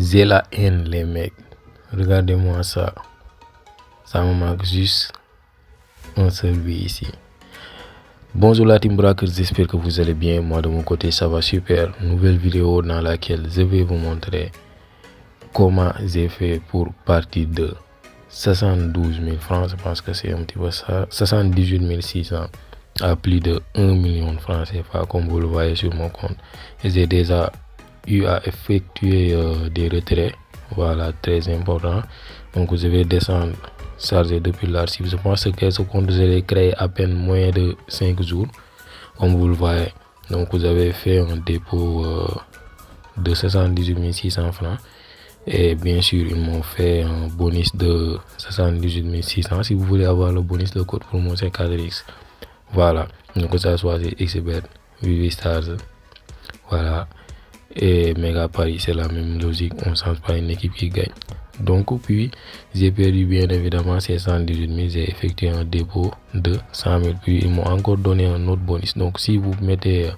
j'ai la haine, les mecs. Regardez-moi ça. Ça me manque juste un seul but ici. Bonjour la team Braqueurs, j'espère que vous allez bien. Moi de mon côté ça va super. Nouvelle vidéo dans laquelle je vais vous montrer comment j'ai fait pour partir de 72 000 francs. Je pense que c'est un petit peu ça. 78 600 à plus de 1 million de francs CFA comme vous le voyez sur mon compte. Et j'ai déjà eu à effectuer des retraits. Voilà, très important. Donc je vais descendre, charger depuis l'archive. Je pense que ce compte je l'ai créé à peine moins de 5 jours. Comme vous le voyez. Donc vous avez fait un dépôt de 78 600 francs. Et bien sûr, ils m'ont fait un bonus de 78 600. Si vous voulez avoir le bonus, le code promo c'est 4X. Voilà. Donc ça soit XBet, Vivistars. Voilà. Et Mega Paris, c'est la même logique. On ne change pas une équipe qui gagne. Donc, puis, j'ai perdu bien évidemment ces 118 000. J'ai effectué un dépôt de 100 000. Puis, ils m'ont encore donné un autre bonus. Donc, si vous mettez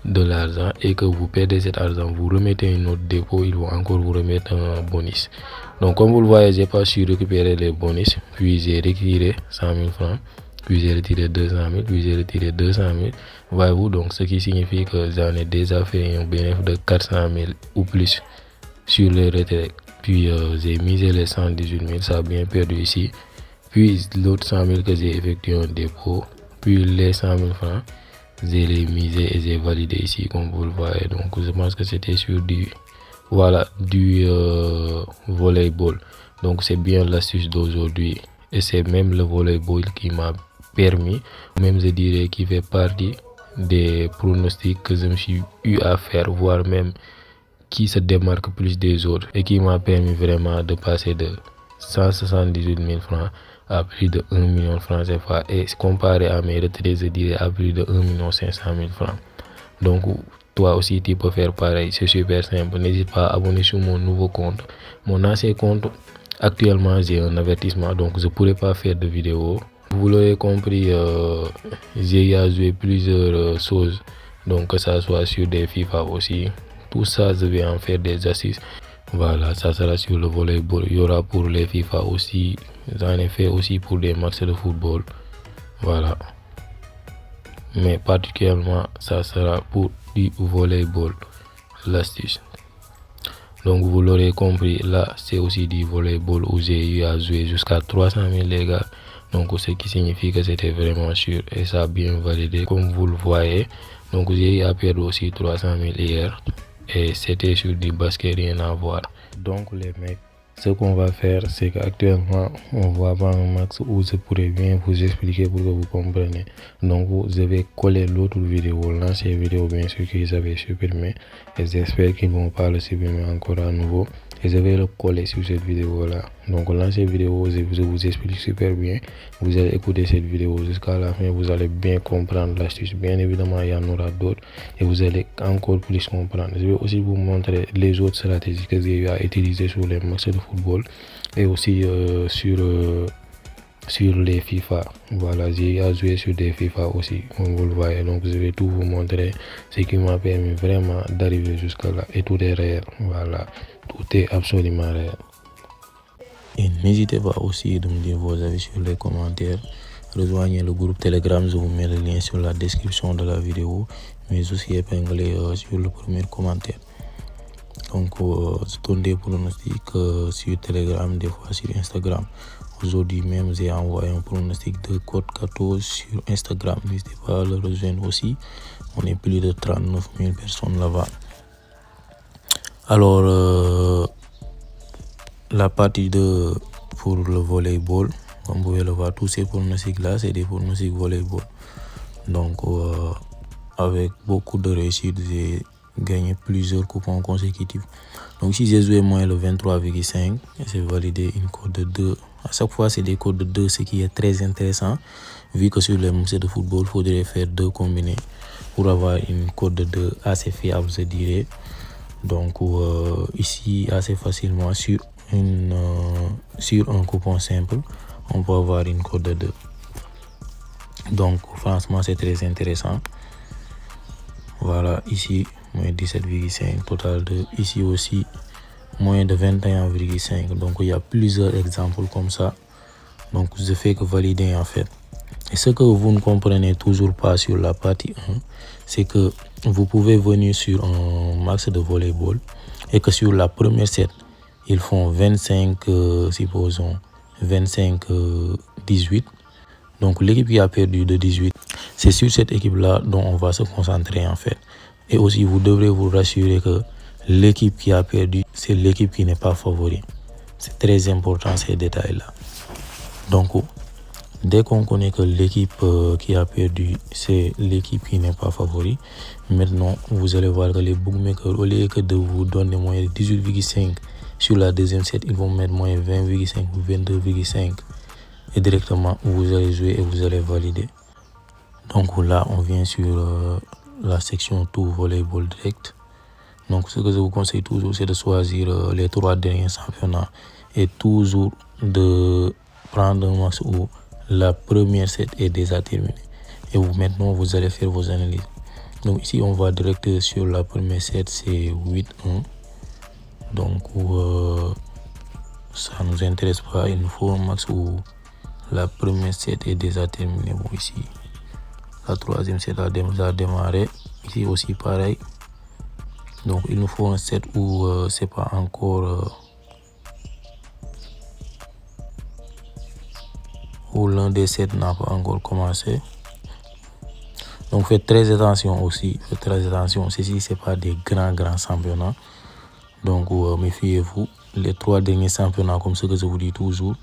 de l'argent et que vous perdez cet argent, vous remettez un autre dépôt, ils vont encore vous remettre un bonus. Donc, comme vous le voyez, j'ai pas su récupérer les bonus. Puis, j'ai retiré 100 000 francs. Puis j'ai retiré 200 000, puis j'ai retiré 200 000. Voyez-vous, donc ce qui signifie que j'en ai déjà fait un bénéfice de 400 000 ou plus sur les retraits. Puis j'ai misé les 118 000, ça a bien perdu ici. Puis l'autre 100 000 que j'ai effectué un dépôt. Puis les 100 000 francs, j'ai les misé et j'ai validé ici, comme vous le voyez. Donc je pense que c'était sur du, voilà, du volleyball. Donc c'est bien l'astuce d'aujourd'hui. Et c'est même le volleyball qui m'a permis, même je dirais qui fait partie des pronostics que je me suis eu à faire, voire même qui se démarque plus des autres et qui m'a permis vraiment de passer de 178 000 francs à plus de 1 million de francs CFA et comparé à mes retraits, je dirais à plus de 1 500 000 francs. Donc toi aussi tu peux faire pareil, c'est super simple. N'hésite pas à abonner sur mon nouveau compte. Mon ancien compte, actuellement j'ai un avertissement, donc je ne pourrais pas faire de vidéo. Vous l'aurez compris, j'ai joué plusieurs choses, donc que ça soit sur des FIFA aussi. Tout ça, je vais en faire des assises. Voilà, ça sera sur le volleyball. Il y aura pour les FIFA aussi. J'en ai fait aussi pour des matchs de football. Voilà. Mais particulièrement, ça sera pour du volleyball. L'astuce. Donc, vous l'aurez compris, là, c'est aussi du volleyball où j'ai eu à jouer jusqu'à 300 000 les gars. Donc, ce qui signifie que c'était vraiment sûr et ça a bien validé, comme vous le voyez. Donc, j'ai eu à perdre aussi 300 000 hier. Et c'était sur du basket, rien à voir. Donc les mecs, ce qu'on va faire, c'est qu'actuellement on va pas un max où je pourrais bien vous expliquer pour que vous compreniez. Donc je vais coller l'autre vidéo, l'ancienne vidéo bien sûr qu'ils avaient supprimé, et j'espère qu'ils vont pas le supprimer encore à nouveau. Et je vais le coller sur cette vidéo là. Donc l'ancienne vidéo, je vous explique super bien. Vous allez écouter cette vidéo jusqu'à la fin, vous allez bien comprendre l'astuce. Bien évidemment, il y en aura d'autres et vous allez encore plus comprendre. Je vais aussi vous montrer les autres stratégies que j'ai eu à utiliser sur les matchs de football et aussi sur les FIFA. Voilà, j'ai à jouer sur des FIFA aussi, comme vous le voyez. Donc je vais tout vous montrer, ce qui m'a permis vraiment d'arriver jusqu'à là. Et tout est réel. Voilà, tout est absolument réel. Et n'hésitez pas aussi de me dire vos avis sur les commentaires. Rejoignez le groupe Telegram, je vous mets le lien sur la description de la vidéo, mais aussi épinglé sur le premier commentaire. Donc, je donne des pronostics sur Telegram, des fois sur Instagram. Aujourd'hui même, j'ai envoyé un pronostic de code 14 sur Instagram. N'hésitez pas à le rejoindre aussi. On est plus de 39 000 personnes là-bas. Alors, la partie pour le volleyball, comme vous pouvez le voir, tous ces pronostics là, c'est des pronostics volleyball. Donc, avec beaucoup de réussite, j'ai gagné plusieurs coupons consécutifs. Donc, si j'ai joué moins le 23,5, j'ai validé une cote de 2. À chaque fois, c'est des codes de 2, ce qui est très intéressant. Vu que sur les matchs de football, il faudrait faire 2 combinés pour avoir une cote de 2 assez fiable, je dirais. Donc, ici, assez facilement, sur un coupon simple, on peut avoir une cote de 2. Donc, franchement, c'est très intéressant. Voilà, ici, moins 17,5, total de. Ici aussi, moins de 21,5. Donc il y a plusieurs exemples comme ça. Donc je fais que valider en fait. Et ce que vous ne comprenez toujours pas sur la partie 1, c'est que vous pouvez venir sur un max de volleyball et que sur la première set, ils font 25, supposons 25-18. Donc l'équipe qui a perdu de 18, c'est sur cette équipe-là dont on va se concentrer en fait. Et aussi, vous devrez vous rassurer que l'équipe qui a perdu, c'est l'équipe qui n'est pas favori. C'est très important ces détails-là. Donc, dès qu'on connaît que l'équipe qui a perdu, c'est l'équipe qui n'est pas favori, maintenant, vous allez voir que les bookmakers, au lieu que de vous donner moins de 18,5 sur la deuxième set, ils vont mettre moins 20,5 ou 22,5. Et directement, vous allez jouer et vous allez valider. Donc là, on vient sur la section tout volleyball direct. Donc ce que je vous conseille toujours, c'est de choisir les 3 derniers championnats et toujours de prendre un match où la première set est déjà terminée. Et maintenant, vous allez faire vos analyses. Donc ici, on va direct sur la première set, c'est 8-1. Donc ça ne nous intéresse pas, il nous faut un match où la première set est déjà terminée. Bon, ici, la troisième set a déjà démarré. Ici aussi pareil. Donc il nous faut un set où c'est pas encore où l'un des sets n'a pas encore commencé. Donc faites très attention aussi. Faites très attention. Ceci c'est pas des grands championnats. Donc méfiez-vous. Les 3 derniers championnats, comme ce que je vous dis toujours,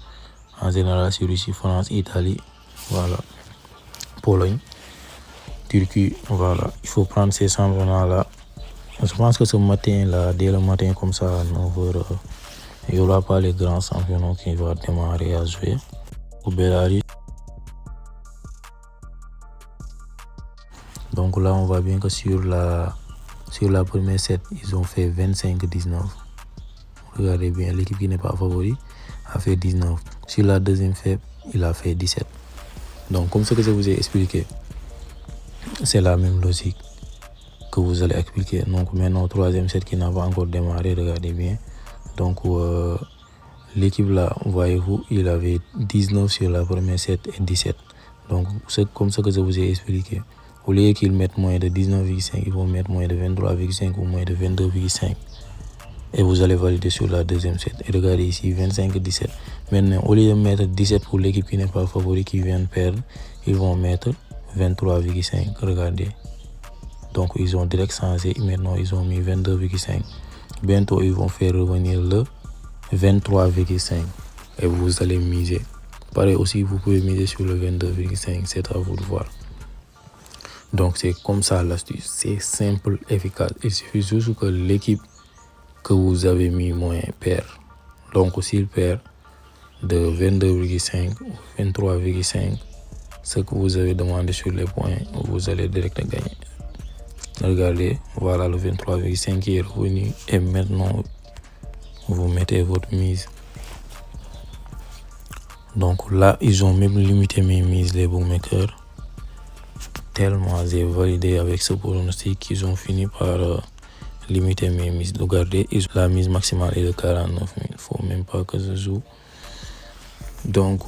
en général c'est Russie, France, Italie, voilà, Pologne, Turquie, voilà. Il faut prendre ces championnats-là. Je pense que ce matin-là, dès le matin comme ça, à 9h, il n'y aura pas les grands championnats qui vont démarrer à jouer. Au Belarus. Donc là, on voit bien que sur la première set, ils ont fait 25-19. Regardez bien, l'équipe qui n'est pas favori a fait 19. Sur la deuxième set, il a fait 17. Donc comme ce que je vous ai expliqué, c'est la même logique que vous allez expliquer. Donc maintenant, troisième set qui n'a pas encore démarré, regardez bien. Donc l'équipe là, voyez-vous, il avait 19 sur la première set et 17. Donc c'est comme ça que je vous ai expliqué. Au lieu qu'ils mettent moins de 19,5, ils vont mettre moins de 23,5 ou moins de 22,5. Et vous allez valider sur la deuxième set. Et regardez ici, 25-17. Maintenant, au lieu de mettre 17 pour l'équipe qui n'est pas favori, qui vient de perdre, ils vont mettre 23,5. Regardez. Donc, ils ont direct changé. Maintenant, ils ont mis 22,5. Bientôt, ils vont faire revenir le 23,5. Et vous allez miser. Pareil aussi, vous pouvez miser sur le 22,5. C'est à vous de voir. Donc, c'est comme ça l'astuce. C'est simple, efficace. Il suffit juste que l'équipe que vous avez mis moins perd. Donc, s'il perd de 22,5 ou 23,5, ce que vous avez demandé sur les points, vous allez direct gagner. Regardez, voilà le 23,5 qui est revenu. Et maintenant, vous mettez votre mise. Donc là, ils ont même limité mes mises, les bookmakers. Tellement j'ai validé avec ce pronostic qu'ils ont fini par limiter mes mises. Regardez, la mise maximale est de 49 000. Il ne faut même pas que je joue. Donc,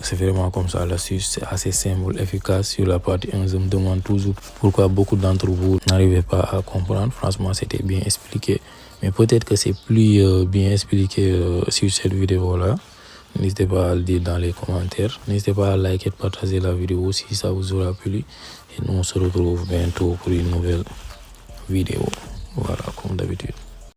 c'est vraiment comme ça. L'astuce, c'est assez simple, efficace. Sur la partie 1, je me demande toujours pourquoi beaucoup d'entre vous n'arrivez pas à comprendre. Franchement, c'était bien expliqué. Mais peut-être que c'est plus bien expliqué sur cette vidéo-là. N'hésitez pas à le dire dans les commentaires. N'hésitez pas à liker et partager la vidéo si ça vous aura plu. Et nous, on se retrouve bientôt pour une nouvelle vidéo. Voilà, comme d'habitude.